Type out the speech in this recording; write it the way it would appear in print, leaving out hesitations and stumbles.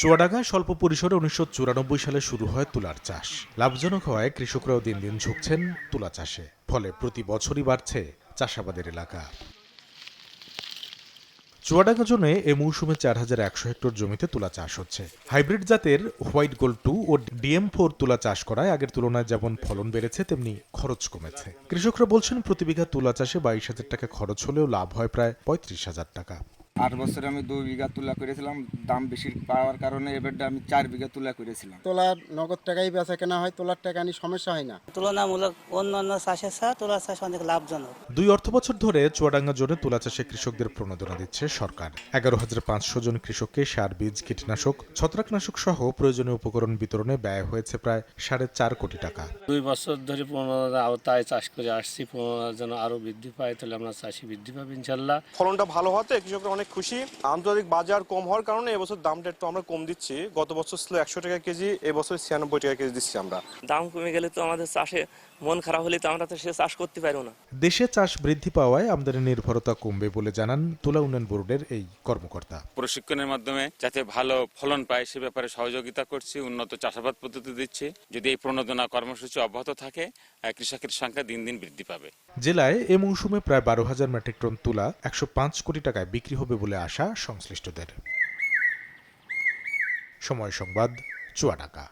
চুয়াডাঙ্গায় স্বল্প পরিসরে ১৯৯৪ সালে শুরু হয় তুলার চাষ। লাভজনক হওয়ায় কৃষকরাও দিন দিন ঝুঁকছেন তুলা চাষে। ফলে প্রতি বছরই বাড়ছে চাষাবাদের এলাকা। চুয়াডাঙ্গা জোনে এ মৌসুমে ৪,১০০ হেক্টর জমিতে তুলা চাষ হচ্ছে। হাইব্রিড জাতের হোয়াইট গোল্ড 2 ও DM4 তুলা চাষ করায় আগের তুলনায় যেমন ফলন বেড়েছে তেমনি খরচ কমেছে। কৃষকরা বলছেন প্রতি বিঘা তুলা চাষে ২২,০০০ টাকা খরচ হলেও লাভ হয় প্রায় ৩৫,০০০ টাকা। ৮ বছরে আমি ২ বিঘা তুলা করেছিলাম, দাম বেশি পাওয়ার কারণে এবারটা আমি ৪ বিঘা তুলা করেছিলাম। তোলার নগদ টাকাই বেচা কেনা হয়, তোলার টাকা নিয়ে সমস্যা হয় না। তুলনামূলক অন্যান্য চাষের ছাড়া তুলা চাষ অনেক লাভজনক। ২ অর্থবছর ধরে চুয়াডাঙ্গা জোনে তুলা চাষে কৃষকদের প্রণোদনা দিচ্ছে সরকার। ১১,৫০০ জন কৃষককে সার, বীজ, কীটনাশক, ছত্রাকনাশক সহ প্রয়োজনীয় উপকরণ বিতরণে ব্যয় হয়েছে প্রায় ৪.৫ কোটি টাকা। ২ বছর ধরে প্রণোদনার আওতায় চাষ করে আসছি। প্রণোদনা যেন আরো বৃদ্ধি পায়, তাহলে আমরা চাষি বৃদ্ধি পাবে ইনশাল্লাহ। ফলনটা ভালো হতে কৃষকরা অনেক খুশি। আন্তর্জাতিক বাজার কম হওয়ার কারণে এবছর দামটা একটু আমরা কম দিচ্ছি। গত বছর ছিল ১০০ টাকা কেজি, এবছর ৯৬ টাকা কেজি দিচ্ছি আমরা। দাম কমে গেলে তো আমাদের চাষে মন খারাপ হলে তো আমরা তো সে চাষ করতে পারবো না। দেশে চাষ বৃদ্ধি পাওয়ায় আমদানি নির্ভরতা কমবে বলে জানান তুলা উন্নয়ন বোর্ডের এই কর্মকর্তা। প্রশিক্ষণের মাধ্যমে যাতে ভালো ফলন পায় সে ব্যাপারে সহযোগিতা করছি, উন্নত চাষাবাদ পদ্ধতি দিচ্ছি। যদি এই প্রণোদনা কর্মসূচি অব্যাহত থাকে, কৃষকের সংখ্যা দিন দিন বৃদ্ধি পাবে। জেলায় এ মৌসুমে প্রায় ১২,০০০ মেট্রিক টন তুলা ১০৫ কোটি টাকায় বিক্রি হবে বলে আশা সংশ্লিষ্টদের। সময় সংবাদ, চুয়াডাঙ্গা।